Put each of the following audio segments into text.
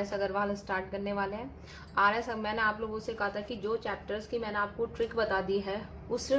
RS Agarwal start करने वाले हैं। RS मैंने आप लोगों से कहा था कि जो चैप्टर्स की मैंने आपको ट्रिक बता दी है उस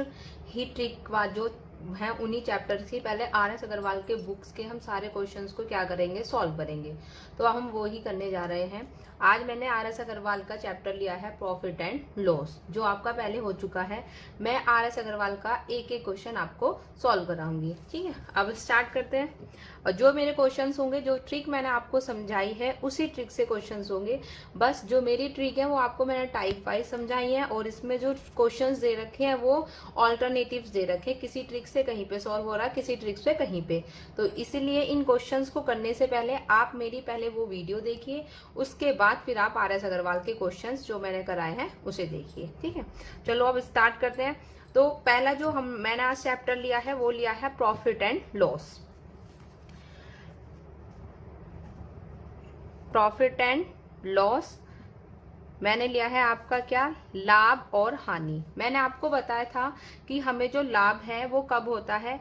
ही ट्रिक का जो है उन्हीं चैप्टर्स की पहले RS अग्रवाल के बुक्स के हम सारे क्वेश्चंस को क्या करेंगे, सॉल्व करेंगे। तो हम वो ही करने जा रहे हैं। आज मैंने RS अग्रवाल का चैप्टर लिया है प्रॉफिट एंड लॉस, जो आपका पहले हो चुका है। मैं RS अग्रवाल का एक एक क्वेश्चन आपको सॉल्व कराऊंगी, ठीक है। अब स्टार्ट करते हैं। और जो मेरे क्वेश्चंस होंगे, जो ट्रिक मैंने आपको समझाई है उसी ट्रिक से क्वेश्चंस होंगे। बस जो मेरी ट्रिक है वो आपको मैंने टाइप वाइज समझाई है, और इसमें जो क्वेश्चंस दे रखे हैं वो ऑल्टरनेटिव्स दे रखे हैं। किसी ट्रिक से कहीं पे सॉल्व हो रहा है, किसी ट्रिक से कहीं पे। तो इसीलिए इन क्वेश्चंस को करने से पहले आप मेरी पहले वो वीडियो देखिए, उसके बाद फिर आप RS अग्रवाल के क्वेश्चंस जो मैंने कराए हैं उसे देखिए, ठीक है। चलो अब स्टार्ट करते हैं। तो पहला जो मैंने आज चैप्टर लिया है वो लिया है profit and loss. Profit and loss मैंने लिया है आपका क्या, लाभ और हानि। मैंने आपको बताया था कि हमें जो लाभ है वो कब होता है।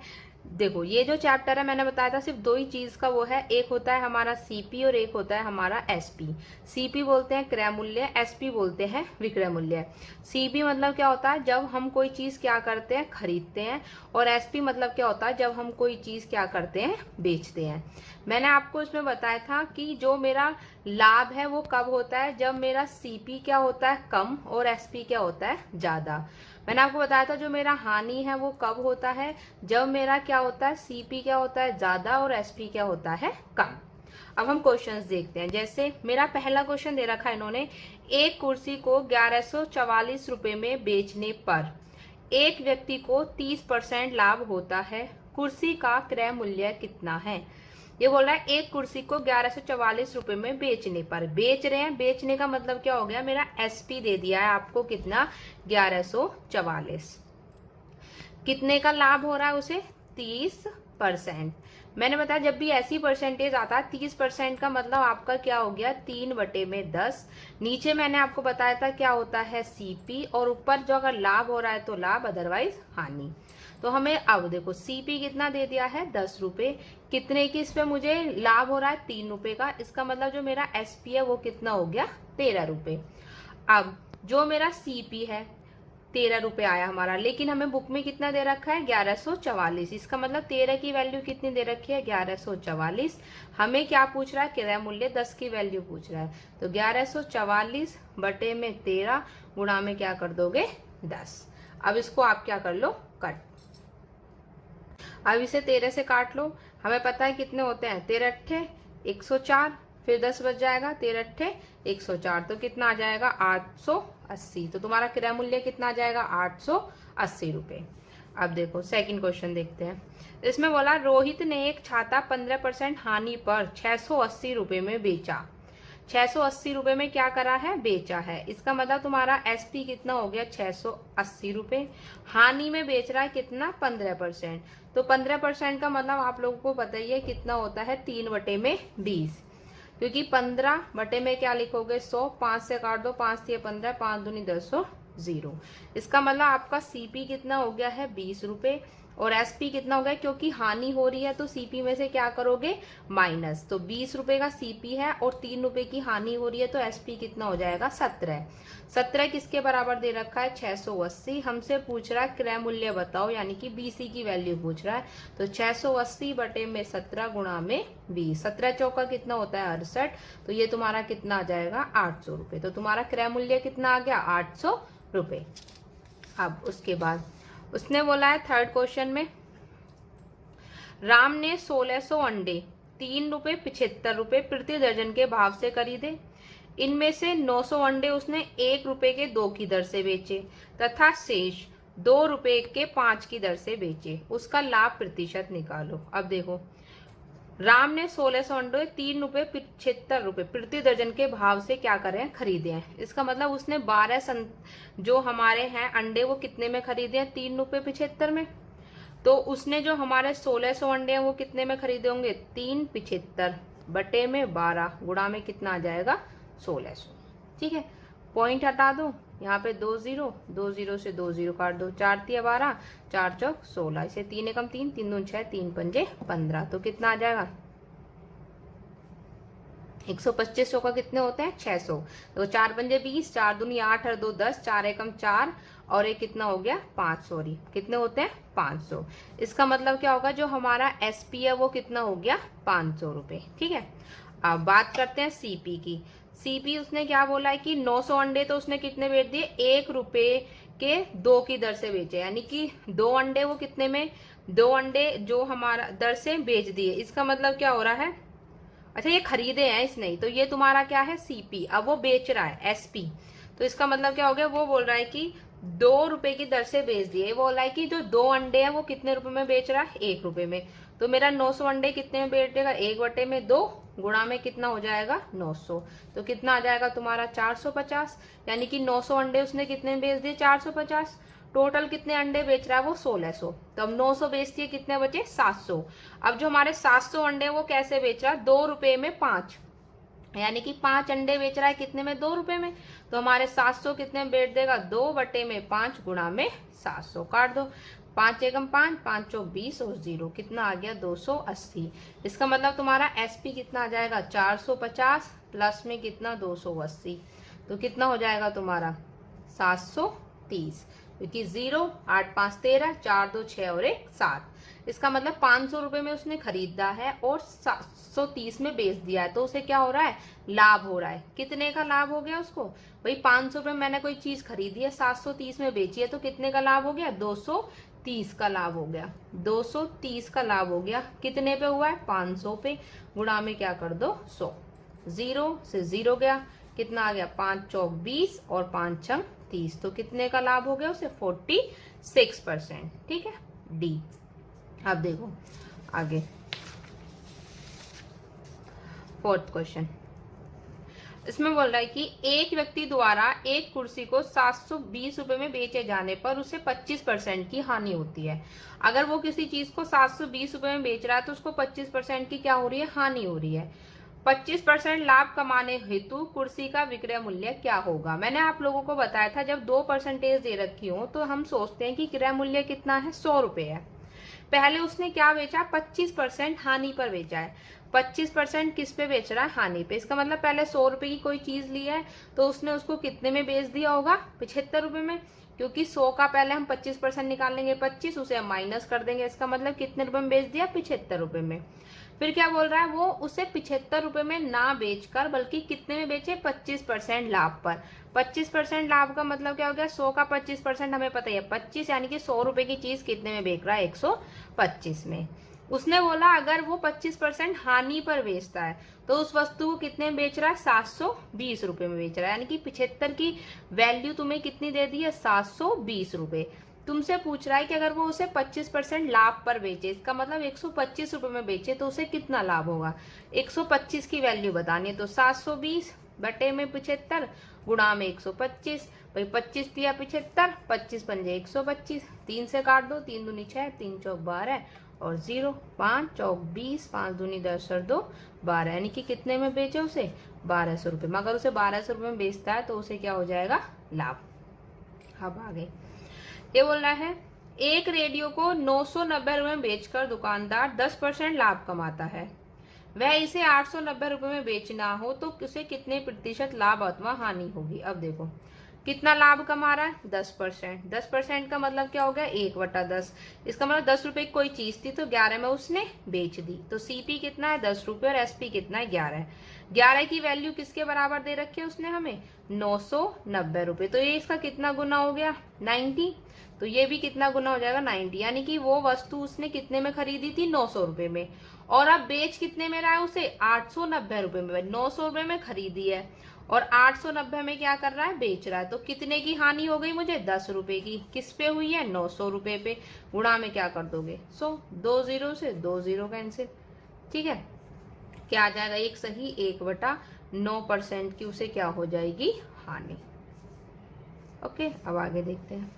देखो ये जो चैप्टर है मैंने बताया था सिर्फ दो ही चीज का वो है, एक होता है हमारा सीपी और एक होता है हमारा एसपी। सीपी बोलते हैं क्रय मूल्य, एसपी बोलते हैं विक्रय मूल्य। सीपी मतलब क्या होता है, जब हम कोई चीज क्या करते हैं, खरीदते हैं। और एसपी मतलब क्या होता है, जब हम कोई चीज क्या करते हैं, बेचते हैं। मैंने आपको इसमें बताया था कि जो मेरा लाभ है वो कब होता है, जब मेरा सीपी क्या होता है, कम, और एसपी क्या होता है, ज्यादा। मैंने आपको बताया था जो मेरा हानि है वो कब होता है, जब मेरा क्या होता है, सीपी क्या होता है, ज्यादा, और एसपी क्या होता है, कम। अब हम क्वेश्चंस देखते हैं। जैसे मेरा पहला क्वेश्चन दे रखा है इन्होंने, एक कुर्सी को 1144 रुपए में बेचने पर एक व्यक्ति को 30% लाभ होता है। कुर्सी का क्रय मूल्य कितना है। ये बोल रहा है एक कुर्सी को 1144 रुपए में बेचने पर, बेच रहे हैं, बेचने का मतलब क्या हो गया, मेरा एसपी दे दिया है आपको कितना, 1144। कितने का लाभ हो रहा है उसे, 30%। मैंने बताया जब भी ऐसी परसेंटेज आता है 30% का मतलब आपका क्या हो गया, 3/10। नीचे मैंने आपको बताया था क्या होता है, सीपी, और ऊपर जो अगर लाभ हो रहा है तो लाभ, अदरवाइज हानि। तो हमें अब देखो सीपी कितना दे दिया है, 10 रुपए। कितने की इस पे मुझे लाभ हो रहा है, 3 रुपए का। इसका मतलब जो मेरा एसपी है वो कितना हो गया, 13 रुपए। अब जो मेरा सीपी है 13 रुपए आया हमारा, लेकिन हमें बुक में कितना दे रखा है, 1144। इसका मतलब 13 की वैल्यू कितनी दे रखी है, 1144। हमें क्या पूछ रहा है, क्रय मूल्य 10 की वैल्यू पूछ रहा है। तो 1144 बटे में 13 गुणा में क्या कर दोगे, 10। अब इसको आप क्या कर लो, कट। अब इसे 13 से काट लो। हमें पता है कितने होते हैं, 13 अट्ठे 104, फिर 10 बच जाएगा, 13 अट्ठे 104, तो कितना आ जाएगा, 880। तो तुम्हारा क्रय मूल्य कितना आ जाएगा, 880 रुपए। अब देखो सेकंड क्वेश्चन देखते हैं। इसमें बोला रोहित ने एक छाता 15% हानि पर 680 रुपए में बेचा। 680 रुपए में क्या करा है, बेचा है। इसका मतलब तुम्हारा एसपी कितना हो गया, 680 रुपए। हानि में बेच रहा है कितना, 15%। तो 15% का मतलब आप लोगों को पता ही है कितना होता है, 3/20। क्योंकि 15 बटे में क्या लिखोगे, 100, 5 से काट दो, 5 से 15, 5 दूनी 10, 0। इसका मतलब आपका सीपी कितना हो गया है, 20 रुपए। और एसपी कितना हो गया, क्योंकि हानि हो रही है तो सीपी में से क्या करोगे, माइनस। तो 20 रुपए का सीपी है और 3 रुपए की हानि हो रही है, तो एसपी कितना हो जाएगा, 17। 17 किसके बराबर दे रखा है, 680। हमसे पूछ रहा है क्रय मूल्य बताओ, यानी कि बीसी की वैल्यू पूछ रहा है। तो 680 बटे में 17 गुणा में 20, 17 चौका कितना होता है, 68। तो ये तुम्हारा कितना आ जाएगा, 800 रुपए। तो तुम्हारा क्रय मूल्य कितना आ गया, 800 रुपए। अब उसके बाद उसने बोला है थर्ड क्वेश्चन में, राम ने 1600 अंडे 3 रुपए 75 रुपए प्रति दर्जन के भाव से खरीदे। इनमें से 900 अंडे उसने 1 रुपए के 2 की दर से बेचे तथा शेष 2 रुपए के 5 की दर से बेचे। उसका लाभ प्रतिशत निकालो। अब देखो राम ने 1600 अंडे 3 रुपए 75 रुपए प्रति दर्जन के भाव से क्या करे हैं, खरीदे हैं। इसका मतलब उसने 12 जो हमारे हैं अंडे वो कितने में खरीदे हैं, 3 रुपए 75 में। तो उसने जो हमारे 1600 अंडे हैं वो कितने में खरीदे होंगे, 375 बटे में 12 गुणा में कितना आ जाएगा, 1600। ठीक है, पॉइंट हटा दो, यहाँ पे 2 0, 2 0 से 2 0 काट दो, 4 तिया 12, 4 चौक 16, इसे 3 एकम 3, 3 दून 6, 3 पंजे 15। तो कितना आ जाएगा, 125 का कितने होते हैं 600। तो 4 पंजे 20, 4 दूनी 8 और 2 10, 4 एकम 4 और एक कितना हो गया 5, सॉरी कितने होते हैं 500। इसका मतलब क्या होगा, जो हमारा एसपी है वो कितना हो गया 500 रुपए। ठीक है, अब बात करते हैं सीपी की। सीपी उसने क्या बोला है कि 900 अंडे तो उसने कितने बेच दिए, 1 रुपए के 2 की दर से बेचे, यानी कि 2 अंडे वो कितने में, 2 अंडे जो हमारा दर से बेच दिए। इसका मतलब क्या हो रहा है, अच्छा ये खरीदे हैं इसने, तो ये तुम्हारा क्या है सीपी, अब वो बेच रहा है एसपी। तो इसका मतलब क्या हो गया, वो बोल रहा है कि 2 रुपए की दर से बेच दिए। बोल रहा है कि जो 2 अंडे हैं वो कितने रुपए में बेच रहा है 1 रुपए में। तो मेरा 900 अंडे कितने में बेच देगा, 1/2 गुणा में कितना हो जाएगा 900। तो कितना आ जाएगा तुम्हारा 450, यानी कि 900 अंडे उसने कितने में बेच दिए 450। टोटल कितने अंडे बेच रहा है वो 1600। तो अब 900 बेच दिए, कितने बचे 700। अब जो हमारे 700 अंडे वो कैसे बेच रहा है, 2 रुपए में 5, यानी कि 5 अंडे बेच रहा है कितने में 2 रुपए में। तो हमारे 700 कितने में बेच देगा 2/5 गुणा में 700, काट दो 5 एकम 5, 5 चौक 20 और 0 कितना आ गया 280। इसका मतलब तुम्हारा एसपी कितना आ जाएगा 450 प्लस में कितना 280, तो कितना हो जाएगा तुम्हारा 730, क्योंकि 0 8 5 13, 4 2 6 और 1 7। इसका मतलब 500 रुपए में उसने खरीदा है और 730 में बेच दिया है, तो उसे क्या हो रहा है लाभ हो रहा है। कितने का लाभ हो गया उसको, भाई 500 रुपए मैंने कोई चीज खरीदी है 730 में बेची है, तो कितने का लाभ हो गया 230 का लाभ हो गया, 230 का लाभ हो गया। कितने पे हुआ है 500 पे, गुणा में क्या कर दो 100, 0 से 0 गया, कितना आ गया 5 चौक 20 और 5 छंग 30, तो कितने का लाभ हो गया उसे 46%। ठीक है, डी। अब देखो आगे 4th क्वेश्चन, इसमें बोल रहा है कि एक व्यक्ति द्वारा एक कुर्सी को 720 रुपए में बेचे जाने पर उसे 25% की हानि होती है। अगर वो किसी चीज को 720 रुपए में बेच रहा है तो उसको 25% की क्या हो रही है हानि हो रही है। 25% लाभ कमाने हेतु कुर्सी का विक्रय मूल्य क्या होगा। मैंने आप लोगों को बताया था जब 2% दे रखी हो तो हम सोचते हैं कि क्रय मूल्य कितना है 100 रुपए है। पहले उसने क्या बेचा 25% हानि पर बेचा है। 25% किस पे बेच रहा है हानि पे। इसका मतलब पहले 100 रुपए की कोई चीज ली है तो उसने उसको कितने में बेच दिया होगा 75 रुपए में, क्योंकि 100 का पहले हम 25% निकाल लेंगे 25, उसे हम माइनस कर देंगे। इसका मतलब कितने रुपए में बेच दिया 75 रुपए में। फिर क्या बोल रहा है वो उसे 75 रुपए में ना बेचकर बल्कि कितने में बेचे 25% लाभ पर। 25% लाभ का मतलब क्या हो गया 100 का 25% हमें पता ही है 25, यानी कि 100 रुपए की चीज कितने में बेच रहा है 125 में। उसने बोला अगर वो 25% हानि पर बेचता है तो उस वस्तु को कितने में बेच रहा है 720 रुपए में बेच रहा है, यानी कि 75 की वैल्यू तुम्हें कितनी दे दी है 720 रुपए। तुमसे पूछ रहा है कि अगर वो उसे 25% लाभ पर बेचे, इसका मतलब 125 रुपए में बेचे तो उसे कितना लाभ होगा। 125 की वैल्यू बतानी है तो 720 बटे में 75 गुणा में 125, भाई 25 दिया 75, 25 पंजे 125, 3 से काट दो 3 दूनी 6, 3 चौक 12 और 0, 5 चौक 20, 5 दूनी 10 और 2 12, यानी कि कितने में बेचे उसे 1200 रुपए में। अगर उसे 1200 रुपए में बेचता है तो उसे क्या हो जाएगा लाभ। अब आगे ये बोल रहा है एक रेडियो को 990 रुपए में बेचकर दुकानदार 10% लाभ कमाता है। वह इसे 890 रुपए में बेचना हो तो उसे कितने प्रतिशत लाभ अथवा हानि होगी। अब देखो कितना लाभ कमा रहा है 10%। 10% का मतलब क्या हो गया 1/10। इसका मतलब 10 रुपए की कोई चीज थी तो 11 में उसने बेच दी। तो सीपी कितना है 10 रुपए और एसपी कितना है 11। 11 की वैल्यू किसके बराबर दे रखी है उसने हमें 990 रुपए। तो ये इसका कितना गुना हो गया 90। तो ये भी कितना गुना हो जाएगा 90, यानी कि वो वस्तु उसने कितने में खरीदी थी 900 रुपए में और अब बेच कितने में रहा है उसे 890 रुपए में। 900 रुपए में खरीदी है और 890 में क्या कर रहा है बेच रहा है। तो कितने की हानि हो गई मुझे 10 रुपए की। किस पे हुई है 900 रुपए पे। गुणा में क्या कर दोगे 100, 2 0 से 2 0 कैंसिल। ठीक है, क्या आ जाएगा एक सही 1/9% की उसे क्या हो जाएगी हानि। ओके, अब आगे देखते हैं।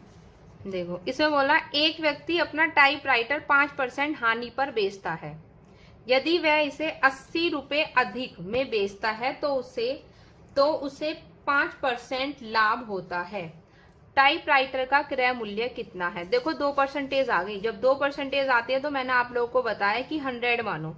देखो इसमें बोला एक व्यक्ति अपना टाइपराइटर 5% हानि पर बेचता है। यदि वह इसे 80 रुपए अधिक में बेचता है तो उसे 5% लाभ होता है। टाइपराइटर का क्रय मूल्य कितना है। देखो 2% आ गई। जब 2% आती है तो मैंने आप लोगों को बताया कि 100 मानो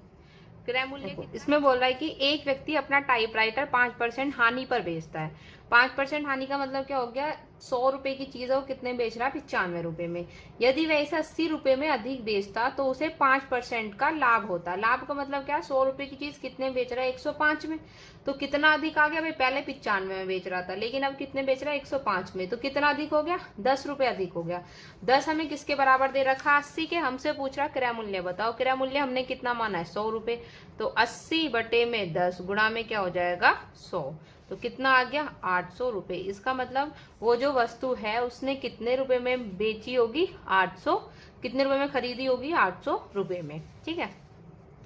क्रय मूल्य इसमें बोल रहा है कि एक व्यक्ति अपना टाइपराइटर 5% हानि पर बेचता है। 5% हानि का मतलब क्या हो गया, 100 रुपए की चीज है वो कितने बेच रहा है, 95 रुपए में। यदि वह इसे 80 रुपए में अधिक बेचता तो उसे 5% का लाभ होता। लाभ का मतलब क्या, 100 रुपए की चीज कितने बेच रहा है, 105 में। तो कितना अधिक आ गया भाई, पहले 95 में बेच रहा था लेकिन अब कितने बेच रहा है, 105 में। तो कितना अधिक हो गया, 10 रुपए अधिक हो गया। 10 हमें किसके बराबर दे रखा, 80 के। हमसे पूछ रहा क्रय मूल्य बताओ। क्रय मूल्य हमने कितना माना है, 100 रुपए। तो 80 बटे में 10 गुणा में क्या हो जाएगा, 100। तो कितना आ गया, 800 रुपए। इसका मतलब वो जो वस्तु है उसने कितने रुपए में बेची होगी, 800। कितने रुपए में खरीदी होगी, 800 रुपए में। ठीक है।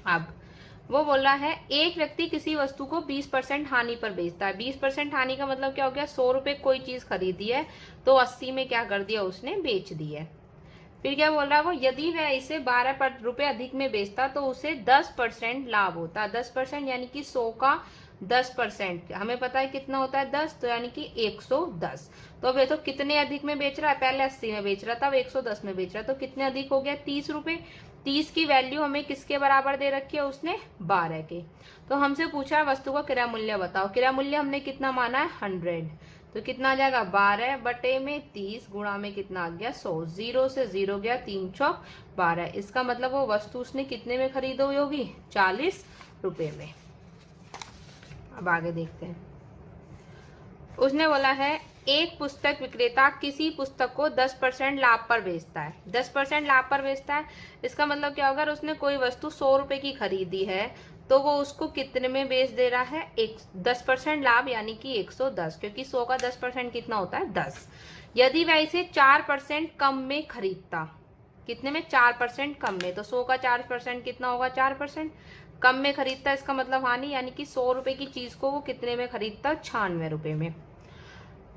अब वो बोल रहा है एक व्यक्ति किसी वस्तु को 20% हानि पर बेचता है। 20% हानि का मतलब क्या हो गया, 100 रुपए कोई चीज खरीदी है तो 80 में क्या कर दिया, उसने बेच दी है। फिर क्या बोल रहा है वो, यदि वह इसे 12 रुपए अधिक में बेचता तो उसे 10% लाभ होता। 10% यानी कि 100 का 10%, हमें पता है कितना होता है, 10, तो यानी कि 110। तो अब ये तो कितने अधिक में बेच रहा है, पहले 80 में बेच रहा था, अब 110 में बेच रहा है, तो कितने अधिक हो गया, 30 रुपए। 30 की वैल्यू हमें किसके बराबर दे रखी है, उसने 12 के। तो हमसे पूछा है वस्तु का क्रय मूल्य बताओ। क्रय मूल्य हमने कितना माना है, 100। तो कितना आ जाएगा, 12 बटे में 30 गुणा में कितना आ गया, 100। 0 से 0 गया, 3 चौक 12। इसका मतलब वो वस्तु उसने कितने में खरीदी हुई होगी, 40 रुपए में। अब आगे देखते हैं। उसने बोला है एक पुस्तक विक्रेता किसी पुस्तक को 10% लाभ पर बेचता है। 10% लाभ पर बेचता है, इसका मतलब क्या होगा, उसने कोई वस्तु 100 रुपए की खरीदी है तो वो उसको कितने में बेच दे रहा है, 10% लाभ यानी कि 110, क्योंकि 100 का 10% कितना होता है, 10। यदि वह इसे 4% कम में खरीदता, कितने में, 4% कम में, तो 100 का 4% कितना होगा, 4%। कम में खरीदता इसका मतलब हानि, यानी कि 100 रुपए की चीज को वो कितने में खरीदता, 96 रुपए में।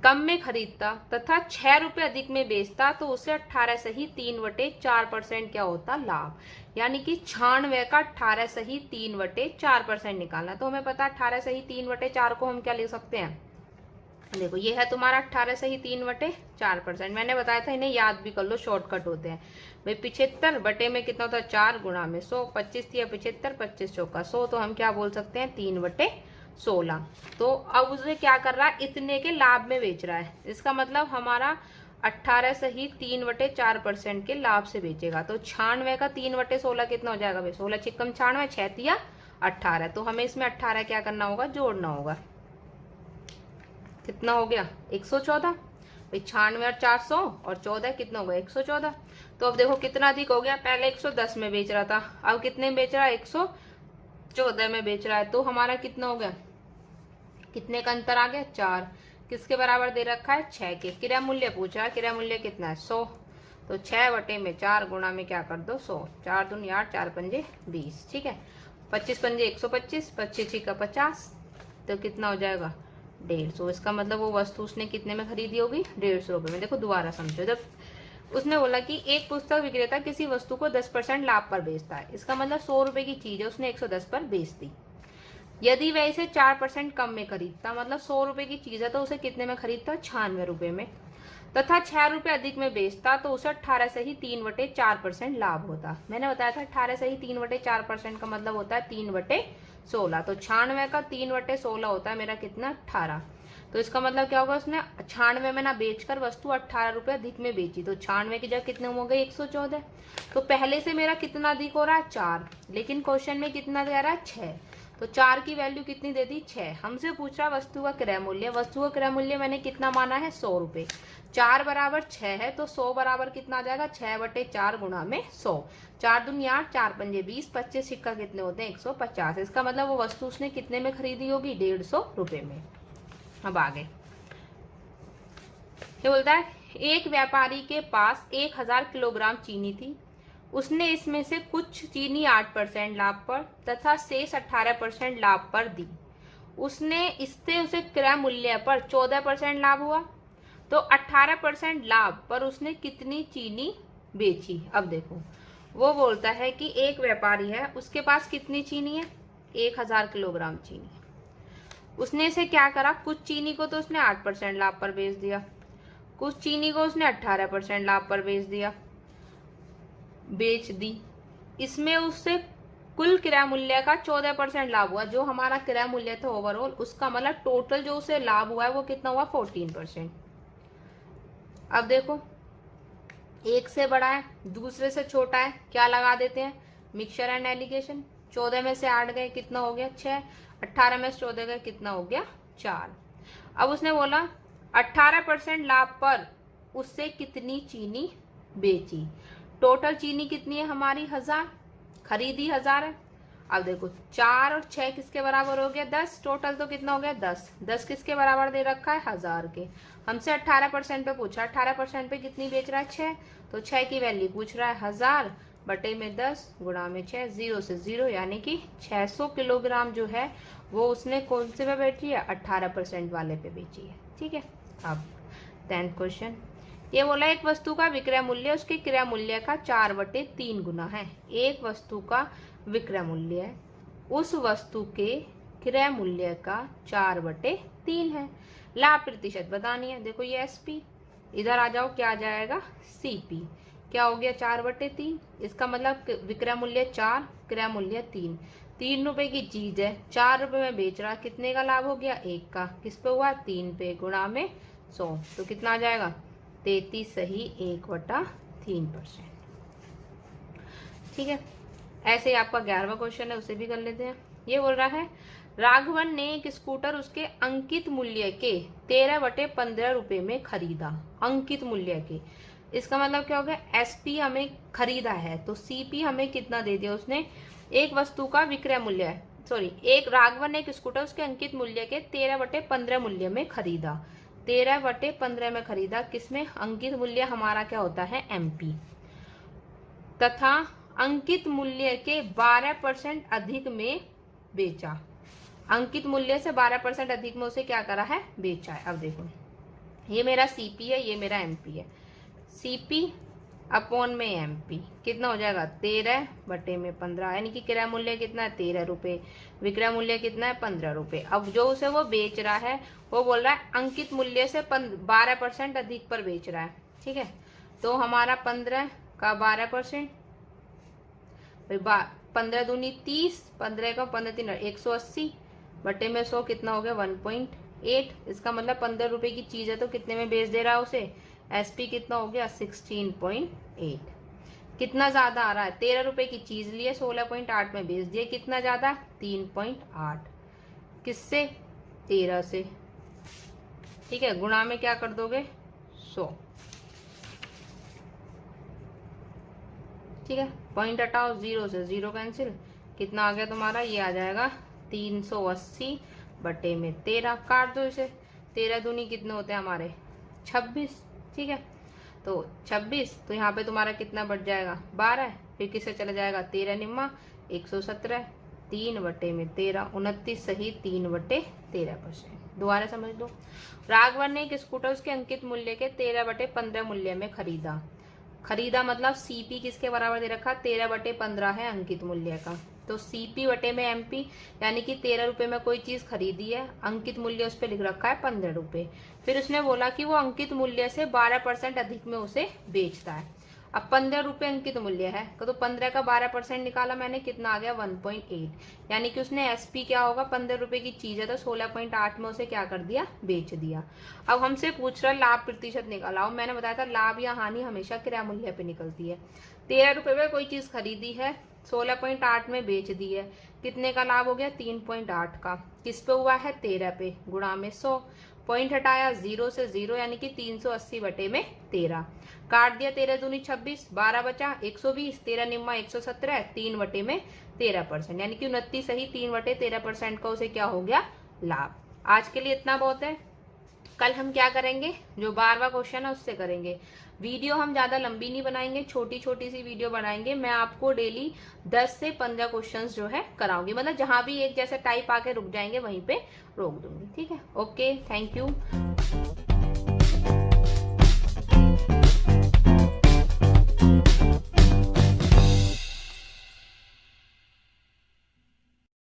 कम में खरीदता तथा 6 रुपए अधिक में बेचता तो उसे 18 सही 3/4% क्या होता, लाभ। यानी कि 96 का 18 सही 3/4% निकालना। तो हमें पता 18 सही 3/4 को हम क्या ले सकते हैं, देखो ये है तुम्हारा 18 सही 3/4%। मैंने बताया था इन्हें याद भी कर लो, शॉर्टकट होते हैं भाई। 75 बटे में कितना होता है, 4 गुणा में 100। 25 थी 75, 25 चौका 100, तो हम क्या बोल सकते हैं, 3/16। तो अब उसे क्या कर रहा है, इतने के लाभ में बेच रहा है। इसका मतलब हमारा 18 सही 3/4% के लाभ से बेचेगा। तो 96 का 3/16 कितना हो जाएगा भाई, 16 छिक्कम 96, 6 तिया 18। तो हमें इसमें 18 क्या करना होगा, जोड़ना होगा। कितना हो गया, 114। भाई 96 और 400 और 14 कितना होगा, 114। तो अब देखो कितना अधिक हो गया, पहले 110 में बेच रहा था, अब कितने में बेच रहा है, 114 में बेच रहा है। तो हमारा कितना हो गया, कितने का अंतर आ गया, 4। किसके बराबर दे रखा है, 6 के। क्रय मूल्य पूछ रहा है, क्रय मूल्य कितना है, 100। तो 6 बटे में 4 गुणा में क्या कर दो, 100। 4 दूनी 8, 4 पंजे 20। ठीक है। 25 पंजे 125, 25 का 50, तो कितना हो जाएगा, 150। इसका मतलब वो वस्तु उसने कितने में खरीदी होगी, 150 रुपए में। देखो दोबारा समझो, जब उसने बोला कि एक पुस्तक विक्रेता किसी वस्तु को 10% लाभ पर बेचता है, इसका मतलब 100 रुपए की चीज है, उसने 110 पर बेच दी। यदि वह इसे 4% कम में खरीदता, मतलब 100 रुपए की चीज है तो उसे कितने में खरीदता, 96 रुपए में, तथा 6 रुपए अधिक में बेचता तो उसे 18 से ही 3/4% लाभ होता। मैंने बताया था 18 से ही 3/4% का मतलब होता है 3/16। तो 96 का 3/16 होता है मेरा कितना, 18। तो इसका मतलब क्या होगा, उसने 96 में ना बेचकर वस्तु 18 रुपए अधिक में बेची, तो 96 की जगह कितने हो गए, 114। तो पहले से मेरा कितना अधिक हो रहा है, 4, लेकिन क्वेश्चन में कितना दे रहा है, 6। तो 4 की वैल्यू कितनी दे दी, 6। हमसे पूछ रहा वस्तु का क्रय मूल्य। वस्तु का क्रय मूल्य मैंने कितना माना है, 100 रुपए। 4 बराबर 6 है, तो 100 बराबर कितना आ जाएगा, 6/4 गुणा में 100। 4 दूनी 8, 4 पंजे 20, 25 सिक्का कितने होते हैं, 150। इसका मतलब वो वस्तु उसने कितने में खरीदी होगी, 150 रुपए में। अब आगे ये बोलता है एक व्यापारी के पास 1000 किलोग्राम चीनी थी। उसने इसमें से कुछ चीनी 8% लाभ पर तथा शेष 18% लाभ पर दी। उसने इससे उसे क्रय मूल्य पर 14% लाभ हुआ, तो 18% लाभ पर उसने कितनी चीनी बेची। अब देखो वो बोलता है कि एक व्यापारी है, उसके पास कितनी चीनी है, 1000 किलोग्राम चीनी। उसने इसे क्या करा, कुछ चीनी को तो उसने 8% लाभ पर बेच दिया, कुछ चीनी को उसने 18% लाभ पर बेच दी। इसमें उससे कुल क्रय मूल्य का 14% लाभ हुआ। जो हमारा क्रय मूल्य था ओवरऑल, उसका मतलब टोटल जो उसे लाभ हुआ है वो कितना हुआ, 14%। अब देखो, एक से बड़ा है, दूसरे से छोटा है, क्या लगा देते हैं, मिक्सचर एंड एलिगेशन। 14 में से 8 गए, कितना हो गया, 6। 18 में से 14 गए, कितना हो गया, 4। अब उसने बोला 18% लाभ पर उससे कितनी चीनी बेची। टोटल चीनी कितनी है हमारी, 1000, खरीदी 1000 है। अब देखो 4 और 6 किसके बराबर हो गया, 10। टोटल तो कितना हो गया, 10। 10 किसके बराबर दे रखा है, 1000 के। हमसे 18% पे पूछा, 18% पे कितनी बेच रहा है, 6। तो 6 की वैल्यू पूछ रहा है 1000 बटे में 10 गुणा में 6, 0 से 0, यानी कि 600 किलोग्राम जो है वो उसने कौन से पे बेची है, 18% वाले पे बेची है। ठीक है। अब 10th क्वेश्चन, ये बोला एक वस्तु का विक्रय मूल्य उसके क्रय मूल्य का 4/3 गुना है। एक वस्तु का विक्रय मूल्य है, उस वस्तु के क्रय मूल्य का 4/3 है। लाभ प्रतिशत बतानी है। देखो ये एसपी, इधर आ जाओ, क्या आ जाएगा, सीपी। क्या हो गया, 4/3। इसका मतलब विक्रय मूल्य 4, क्रय मूल्य 3। 3 रुपए की चीज है, 4 रुपए में बेच रहा, कितने का लाभ हो गया, 1 का। किस पे हुआ, 3 पे, गुणा में 100, तो कितना आ जाएगा, 33 सही 1/3%। ठीक है। ऐसे ही आपका 11वां क्वेश्चन है, उसे भी कर लेते हैं। ये बोल रहा है राघवन ने एक स्कूटर उसके अंकित मूल्य के 13/15 रुपए में खरीदा। अंकित मूल्य के, इसका मतलब क्या हो गया, एसपी हमें खरीदा है, तो सीपी हमें कितना दे दिया उसने, एक वस्तु का विक्रय मूल्य है, सॉरी, एक राघवन ने एक स्कूटर उसके अंकित मूल्य के 13/15 मूल्य में खरीदा। 13/15 में खरीदा, किसमें, अंकित मूल्य हमारा क्या होता है, एमपी, तथा अंकित मूल्य के 12% अधिक में बेचा। अंकित मूल्य से 12% अधिक में उसे क्या करा है, बेचा है। अब देखो, ये मेरा सीपी है, ये मेरा एमपी है। सीपी अपॉन में एमपी कितना हो जाएगा, 13/15, यानी कि क्रय मूल्य कितना है, 13 रुपए, विक्रय मूल्य कितना है, 15 रुपए। अब जो उसे वो बेच रहा है वो बोल रहा है अंकित मूल्य से 12% अधिक पर बेच रहा है। ठीक है, तो हमारा 15 का 12%, 15 दूनी 30, 15 का 15 3 180 बटे में 100, कितना हो गया, 1.8। इसका मतलब 15 रुपए की चीज है तो कितने में बेच दे रहा है उसे, एसपी कितना हो गया, 16.8। कितना ज्यादा आ रहा है, 13 रुपए की चीज लिए 16.8 में बेच दिए, कितना ज्यादा, 3.8। किससे, 13 से। ठीक है, गुणा में क्या कर दोगे, 100। ठीक है, पॉइंट हटाओ, 0 से 0 कैंसिल, कितना आ गया तुम्हारा, ये आ जाएगा 380 बटे में 13। काट दो इसे, 13 दूनी कितने होते हैं हमारे, 26। ठीक है, तो 26, तो यहाँ पे तुम्हारा कितना बढ़ जाएगा, 12। फिर किससे चला जाएगा, 13 निम्मा 117, 3/13, 29 सही 3/13%। दोबारा समझ लो, राघवन ने एक स्कूटर उसके अंकित मूल्य के 13/15 मूल्य में खरीदा। खरीदा मतलब सीपी किसके बराबर दे रखा, 13/15 है अंकित मूल्य का, तो सीपी बटे में एमपी, यानी कि 13 रुपए में कोई चीज खरीदी है, अंकित मूल्य उस पर लिख रखा है 15 रुपए। फिर उसने बोला कि वो अंकित मूल्य से 12% अधिक में उसे बेचता है। अब 15 रुपए अंकित मूल्य है, तो 15 का 12% निकाला मैंने, कितना आ गया, 1.8। यानी कि उसने एसपी क्या होगा, 15 रुपए की चीज है तो 16.8 में उसे क्या कर दिया, बेच दिया। अब हमसे पूछ रहा लाभ प्रतिशत निकाला, मैंने बताया था लाभ या हानि हमेशा क्रय मूल्य पे निकलती है। 13 रुपए में कोई चीज खरीदी है, 16.8 में बेच दी है, कितने का लाभ हो गया, 3.8 का। किस पे हुआ है, 13 पे, गुणा में 100। पॉइंट हटाया, 0 से 0, यानी कि 380 बटे में 13। काट दिया, 13 दूनी 26, 12 बचा 120, 13 निम्मा 117, 3/13%, यानी कि 29 सही 3/13% का उसे क्या हो गया, लाभ। आज के लिए इतना बहुत है। कल हम क्या करेंगे, जो 12वां क्वेश्चन है उससे करेंगे। वीडियो हम ज्यादा लंबी नहीं बनाएंगे, छोटी छोटी सी वीडियो बनाएंगे। मैं आपको डेली 10 से 15 क्वेश्चंस जो है कराऊंगी, मतलब जहां भी एक जैसे टाइप आके रुक जाएंगे वहीं पे रोक दूंगी। ठीक है, ओके, थैंक यू।